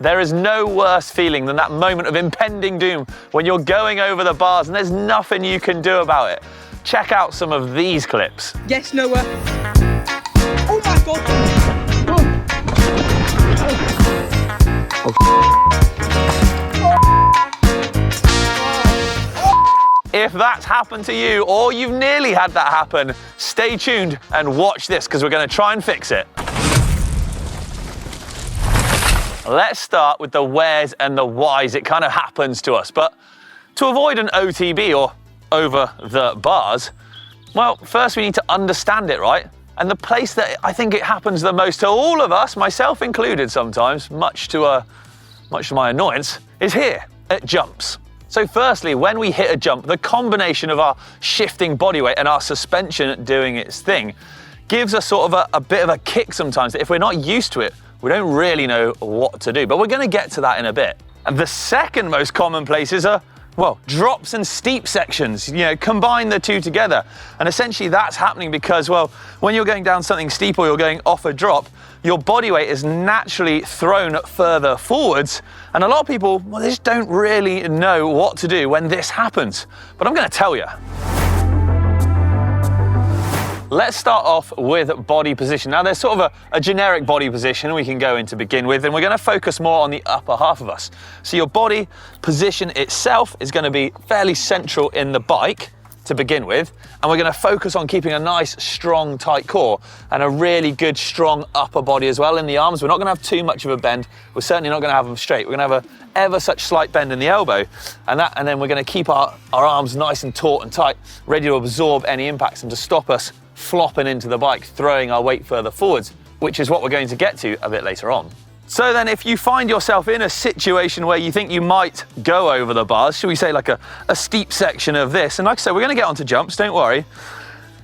There is no worse feeling than that moment of impending doom when you're going over the bars and there's nothing you can do about it. Check out some of these clips. Yes, Noah. Oh my God. If that's happened to you, or you've nearly had that happen, stay tuned and watch this, because we're going to try and fix it. Let's start with the wheres and the whys it kind of happens to us. But to avoid an OTB, or over the bars, well, first we need to understand it, right? And the place that I think it happens the most to all of us, myself included sometimes, much to my annoyance, is here at jumps. So firstly, when we hit a jump, the combination of our shifting body weight and our suspension doing its thing gives us sort of a bit of a kick sometimes that if we're not used to it, we don't really know what to do. But we're going to get to that in a bit. And the second most common places are, well, drops and steep sections. You know, combine the two together. And essentially that's happening because, well, when you're going down something steep or you're going off a drop, your body weight is naturally thrown further forwards. And a lot of people, well, they just don't really know what to do when this happens. But I'm going to tell you. Let's start off with body position. Now, there's sort of a generic body position we can go in to begin with, and we're going to focus more on the upper half of us. So your body position itself is going to be fairly central in the bike to begin with, and we're going to focus on keeping a nice, strong, tight core and a really good, strong upper body as well in the arms. We're not going to have too much of a bend. We're certainly not going to have them straight. We're going to have a ever such slight bend in the elbow, and then we're going to keep our arms nice and taut and tight, ready to absorb any impacts and to stop us flopping into the bike, throwing our weight further forwards, which is what we're going to get to a bit later on. So then if you find yourself in a situation where you think you might go over the bars, should we say like a steep section of this, and like I said, we're going to get onto jumps, don't worry.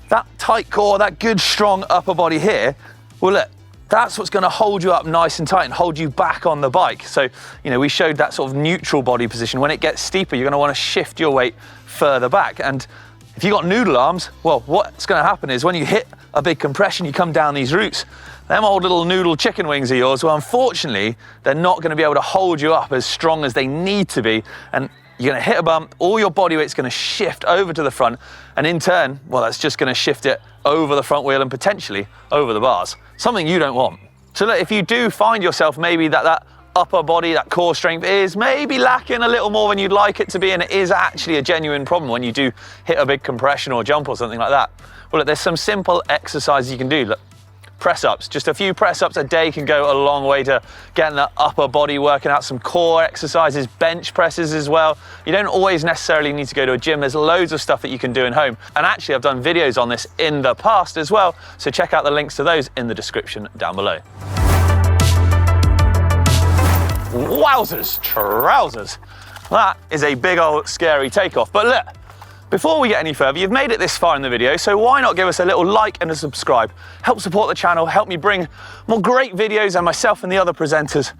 That tight core, that good strong upper body here, well look, that's what's going to hold you up nice and tight and hold you back on the bike. So, you know, we showed that sort of neutral body position. When it gets steeper, you're going to want to shift your weight further back. And if you've got noodle arms, well, what's going to happen is when you hit a big compression, you come down these routes, them old little noodle chicken wings of yours, well, unfortunately, they're not going to be able to hold you up as strong as they need to be. And you're going to hit a bump, all your body weight's going to shift over to the front. And in turn, well, that's just going to shift it over the front wheel and potentially over the bars. Something you don't want. So look, if you do find yourself maybe that upper body, that core strength is maybe lacking a little more than you'd like it to be, and it is actually a genuine problem when you do hit a big compression or jump or something like that. Well, look, there's some simple exercises you can do. Look, press-ups, just a few press-ups a day can go a long way to getting the upper body working out. Some core exercises, bench presses as well. You don't always necessarily need to go to a gym. There's loads of stuff that you can do at home. And actually, I've done videos on this in the past as well, so check out the links to those in the description down below. Wowzers, trousers. That is a big old scary takeoff. But look, before we get any further, you've made it this far in the video, so why not give us a little like and a subscribe? Help support the channel, help me bring more great videos and myself and the other presenters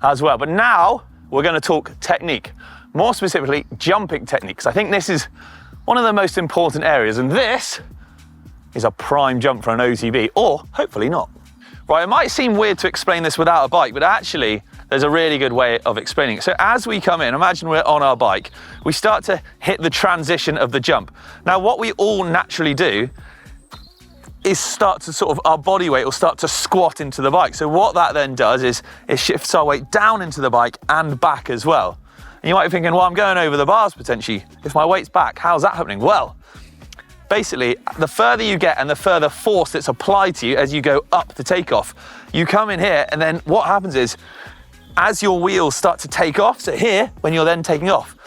as well. But now we're going to talk technique, more specifically jumping techniques. I think this is one of the most important areas, and this is a prime jump for an OTB, or hopefully not. Right, it might seem weird to explain this without a bike, but actually there's a really good way of explaining it. So as we come in, imagine we're on our bike, we start to hit the transition of the jump. Now what we all naturally do is start to sort of, our body weight will start to squat into the bike. So what that then does is it shifts our weight down into the bike and back as well. And you might be thinking, well, I'm going over the bars potentially. If my weight's back, how's that happening? Well, basically, the further you get and the further force that's applied to you as you go up to take off, you come in here, and then what happens is, as your wheels start to take off, so here, when you're then taking off,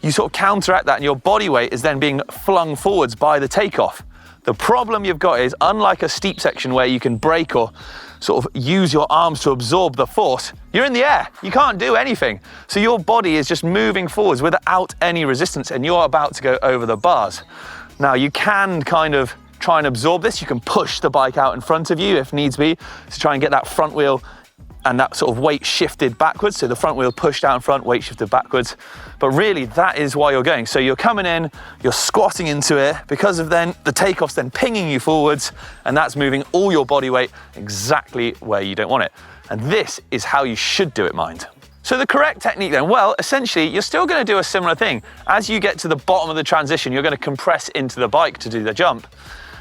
you sort of counteract that and your body weight is then being flung forwards by the takeoff. The problem you've got is, unlike a steep section where you can brake or sort of use your arms to absorb the force, you're in the air, you can't do anything. So your body is just moving forwards without any resistance, and you're about to go over the bars. Now you can kind of try and absorb this. You can push the bike out in front of you if needs be to try and get that front wheel and that sort of weight shifted backwards. So the front wheel pushed out in front, weight shifted backwards. But really that is why you're going. So you're coming in, you're squatting into it because of then the takeoff's then pinging you forwards, and that's moving all your body weight exactly where you don't want it. And this is how you should do it, mind. So the correct technique then, well, essentially, you're still going to do a similar thing. As you get to the bottom of the transition, you're going to compress into the bike to do the jump.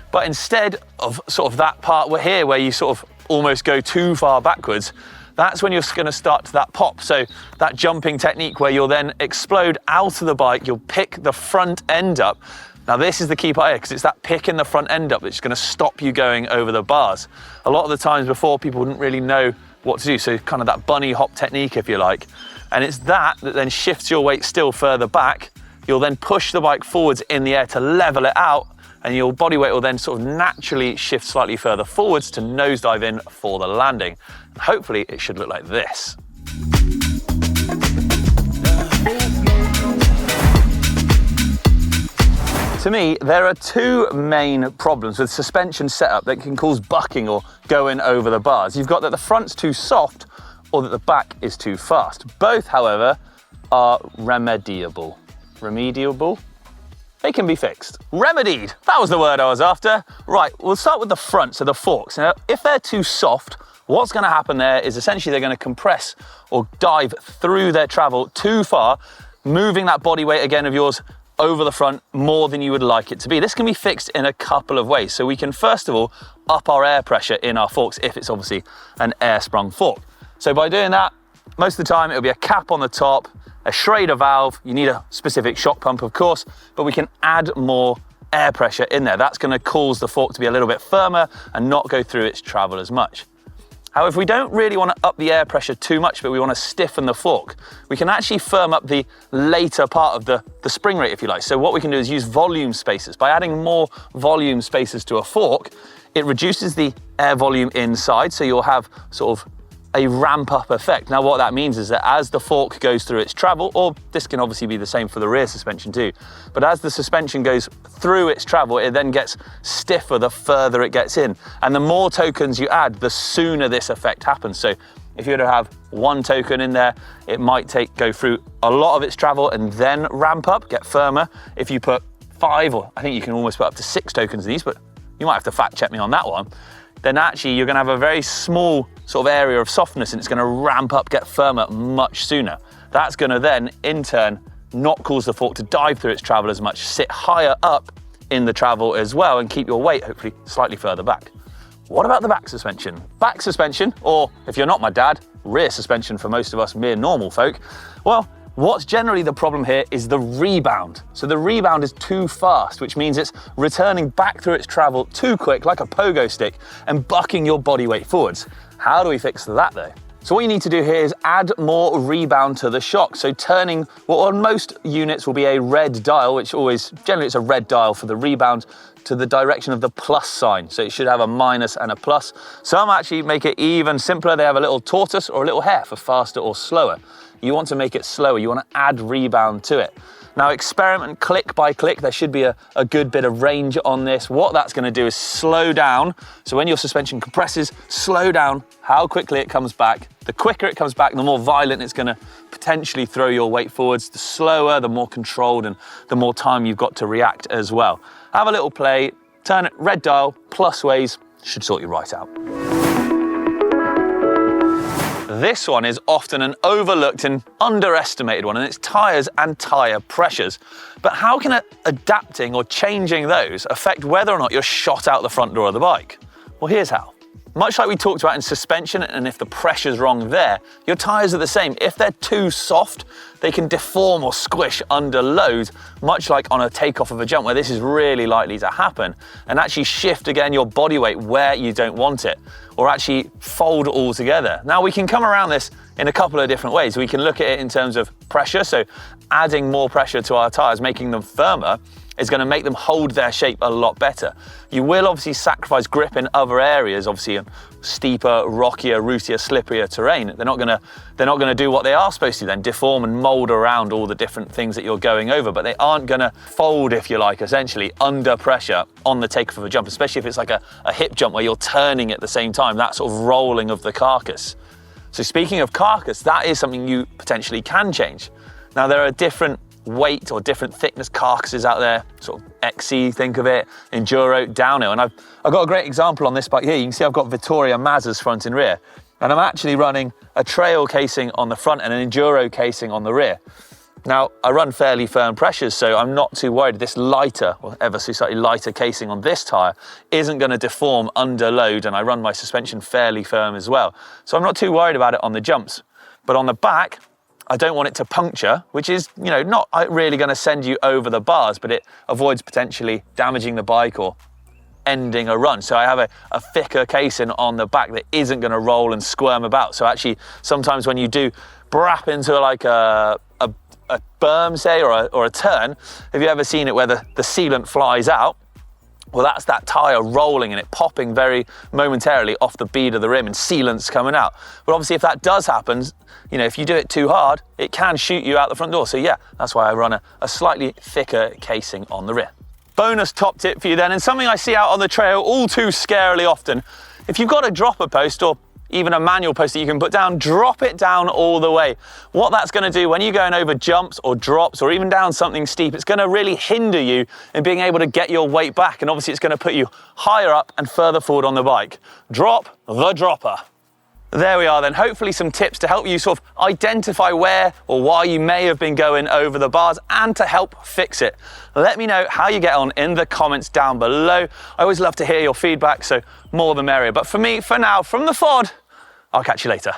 But instead of sort of that part here where you sort of almost go too far backwards, that's when you're going to start to that pop. So that jumping technique where you'll then explode out of the bike, you'll pick the front end up. Now this is the key part here, because it's that picking the front end up that's going to stop you going over the bars. A lot of the times before, people wouldn't really know what to do, so kind of that bunny hop technique, if you like. And it's that then shifts your weight still further back. You'll then push the bike forwards in the air to level it out, and your body weight will then sort of naturally shift slightly further forwards to nosedive in for the landing. Hopefully it should look like this. To me, there are two main problems with suspension setup that can cause bucking or going over the bars. You've got that the front's too soft or that the back is too fast. Both, however, are remediable. Remediable? They can be fixed. Remedied, that was the word I was after. Right, we'll start with the front, so the forks. Now, if they're too soft, what's gonna happen there is essentially they're gonna compress or dive through their travel too far, moving that body weight again of yours over the front more than you would like it to be. This can be fixed in a couple of ways. So we can first of all up our air pressure in our forks if it's obviously an air sprung fork. So by doing that, most of the time it'll be a cap on the top, a Schrader valve. You need a specific shock pump, of course, but we can add more air pressure in there. That's going to cause the fork to be a little bit firmer and not go through its travel as much. However, if we don't really want to up the air pressure too much, but we want to stiffen the fork, we can actually firm up the later part of the spring rate, if you like. So what we can do is use volume spacers. By adding more volume spacers to a fork, it reduces the air volume inside, so you'll have sort of a ramp up effect. Now what that means is that as the fork goes through its travel, or this can obviously be the same for the rear suspension too, but as the suspension goes through its travel, it then gets stiffer the further it gets in. And the more tokens you add, the sooner this effect happens. So if you were to have one token in there, it might go through a lot of its travel and then ramp up, get firmer. If you put 5, or I think you can almost put up to 6 tokens in these, but you might have to fact check me on that one, then actually you're gonna have a very small sort of area of softness and it's gonna ramp up, get firmer much sooner. That's gonna then, in turn, not cause the fork to dive through its travel as much, sit higher up in the travel as well and keep your weight hopefully slightly further back. What about the back suspension? Back suspension, or if you're not my dad, rear suspension for most of us mere normal folk, well, what's generally the problem here is the rebound. So the rebound is too fast, which means it's returning back through its travel too quick, like a pogo stick, and bucking your body weight forwards. How do we fix that though? So what you need to do here is add more rebound to the shock. So turning what on most units will be a red dial, which generally it's a red dial for the rebound, to the direction of the plus sign. So it should have a minus and a plus. Some actually make it even simpler. They have a little tortoise or a little hare for faster or slower. You want to make it slower. You want to add rebound to it. Now experiment click by click. There should be a good bit of range on this. What that's going to do is slow down. So when your suspension compresses, slow down how quickly it comes back. The quicker it comes back, the more violent it's going to potentially throw your weight forwards. The slower, the more controlled, and the more time you've got to react as well. Have a little play, turn it red dial, plus ways, should sort you right out. This one is often an overlooked and underestimated one, and it's tyres and tyre pressures. But how can adapting or changing those affect whether or not you're shot out the front door of the bike? Well, here's how. Much like we talked about in suspension, and if the pressure's wrong there, your tyres are the same. If they're too soft, they can deform or squish under load, much like on a takeoff of a jump where this is really likely to happen, and actually shift again your body weight where you don't want it, or actually fold all together. Now we can come around this in a couple of different ways. We can look at it in terms of pressure, so adding more pressure to our tyres, making them firmer, is going to make them hold their shape a lot better. You will obviously sacrifice grip in other areas, obviously steeper, rockier, rootier, slipperier terrain. They're not going to do what they are supposed to then, deform and mold around all the different things that you're going over, but they aren't going to fold, if you like, essentially under pressure on the takeoff of a jump, especially if it's like a hip jump where you're turning at the same time, that sort of rolling of the carcass. So speaking of carcass, that is something you potentially can change. Now there are different weight or different thickness carcasses out there, sort of XC, think of it, enduro, downhill. And I've got a great example on this bike here. You can see I've got Vittoria Mazza's front and rear. and I'm actually running a trail casing on the front and an enduro casing on the rear. Now, I run fairly firm pressures, so I'm not too worried. This lighter, or ever so slightly lighter casing on this tyre isn't going to deform under load, and I run my suspension fairly firm as well. So I'm not too worried about it on the jumps. But on the back, I don't want it to puncture, which is, you know, not really going to send you over the bars, but it avoids potentially damaging the bike or ending a run. So I have a thicker casing on the back that isn't going to roll and squirm about. So actually, sometimes when you do brap into like a berm, say, or a turn, have you ever seen it where the sealant flies out? Well, that's that tyre rolling and it popping very momentarily off the bead of the rim and sealant's coming out. But obviously if that does happen, you know, if you do it too hard, it can shoot you out the front door. So yeah, that's why I run a slightly thicker casing on the rear. Bonus top tip for you then, and something I see out on the trail all too scarily often. If you've got a dropper post or even a manual post that you can put down, drop it down all the way. What that's going to do when you're going over jumps or drops or even down something steep, it's going to really hinder you in being able to get your weight back, and obviously it's going to put you higher up and further forward on the bike. Drop the dropper. There we are then, hopefully some tips to help you sort of identify where or why you may have been going over the bars and to help fix it. Let me know how you get on in the comments down below. I always love to hear your feedback, so more the merrier. But for me, for now, from the FOD, I'll catch you later.